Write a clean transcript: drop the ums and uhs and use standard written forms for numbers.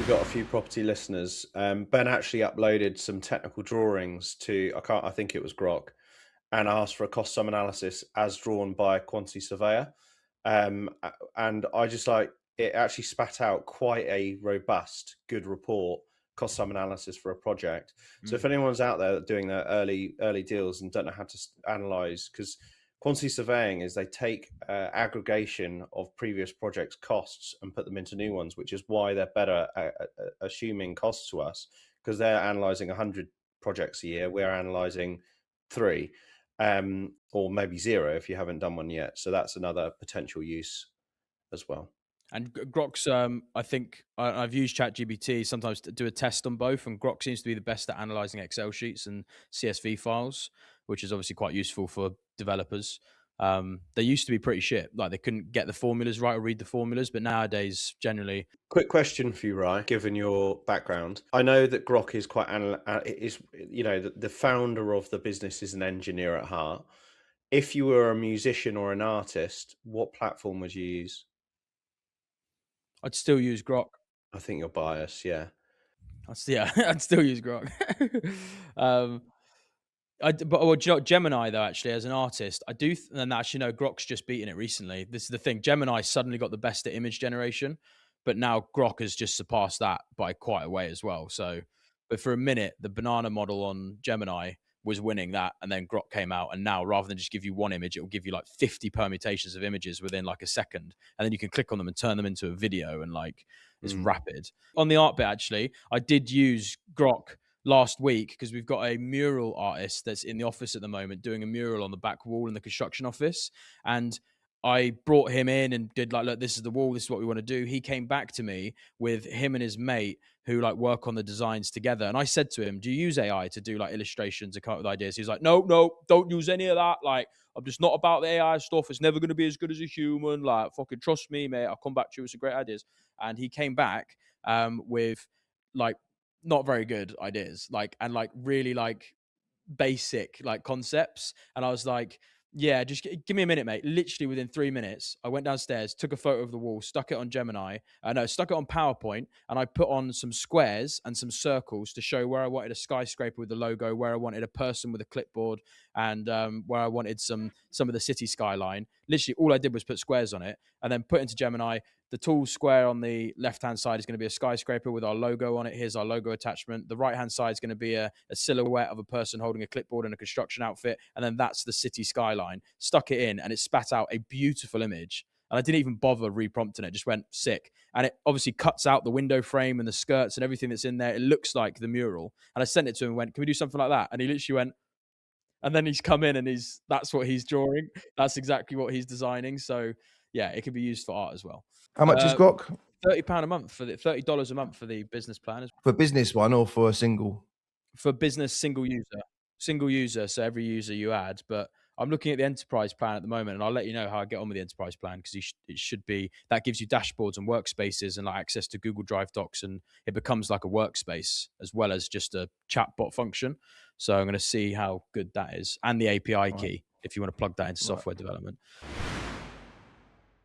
we've got a few property listeners. Ben actually uploaded some technical drawings to I think it was Grok, and asked for a cost sum analysis as drawn by a quantity surveyor. And I just like it actually spat out quite a robust, good report, cost sum analysis for a project. So if anyone's out there doing their early deals and don't know how to analyze, because quantity surveying is they take aggregation of previous projects' costs and put them into new ones, which is why they're better at assuming costs to us, because they're analyzing 100 projects a year. We're analyzing 3, or maybe 0 if you haven't done one yet. So that's another potential use as well. And Grok's, I think I've used ChatGPT sometimes to do a test on both, and Grok seems to be the best at analyzing Excel sheets and CSV files, which is obviously quite useful for developers. They used to be pretty shit, like they couldn't get the formulas right or read the formulas, but nowadays, generally. Quick question for you, Rye, given your background. I know that Grok is quite, the founder of the business is an engineer at heart. If you were a musician or an artist, what platform would you use? I'd still use Grok. I think you're biased, yeah. I'd still use Grok. Gemini though, actually, as an artist, I do, and actually no, Grok's just beaten it recently. This is the thing: Gemini suddenly got the best at image generation, but now Grok has just surpassed that by quite a way as well. So, but for a minute, the banana model on Gemini was winning that, and then Grok came out, and now rather than just give you one image, it will give you like 50 permutations of images within like a second, and then you can click on them and turn them into a video, and like it's rapid. On the art bit, actually, I did use Grok last week because we've got a mural artist that's in the office at the moment doing a mural on the back wall in the construction office, and I brought him in and did like, look, this is the wall, this is what we want to do. He came back to me with him and his mate who like work on the designs together, and I said to him, do you use AI to do like illustrations and come up with ideas? He's like, no, don't use any of that, like I'm just not about the AI stuff, it's never going to be as good as a human, like fucking trust me, mate, I'll come back to you with some great ideas. And he came back with like not very good ideas, like, and like really like basic like concepts. And I was like, yeah, just give me a minute, mate. Literally within 3 minutes, I went downstairs, took a photo of the wall, stuck it on Gemini. Stuck it on PowerPoint, and I put on some squares and some circles to show where I wanted a skyscraper with the logo, where I wanted a person with a clipboard, and where I wanted some of the city skyline. Literally, all I did was put squares on it, and then put into Gemini. The tall square on the left-hand side is going to be a skyscraper with our logo on it. Here's our logo attachment. The right-hand side is going to be a silhouette of a person holding a clipboard in a construction outfit. And then that's the city skyline. Stuck it in, and it spat out a beautiful image. And I didn't even bother reprompting it. Just went sick. And it obviously cuts out the window frame and the skirts and everything that's in there. It looks like the mural. And I sent it to him and went, can we do something like that? And he literally went, and then he's come in and that's what he's drawing. That's exactly what he's designing. So yeah, it can be used for art as well. How much is Grok? £30 a month for the $30 a month for the business plan. For business one or for a single? For business, single user. So every user you add, but I'm looking at the enterprise plan at the moment, and I'll let you know how I get on with the enterprise plan, because it should be that gives you dashboards and workspaces and like access to Google Drive docs, and it becomes like a workspace as well as just a chatbot function. So I'm going to see how good that is, and the API key if you want to plug that into software development.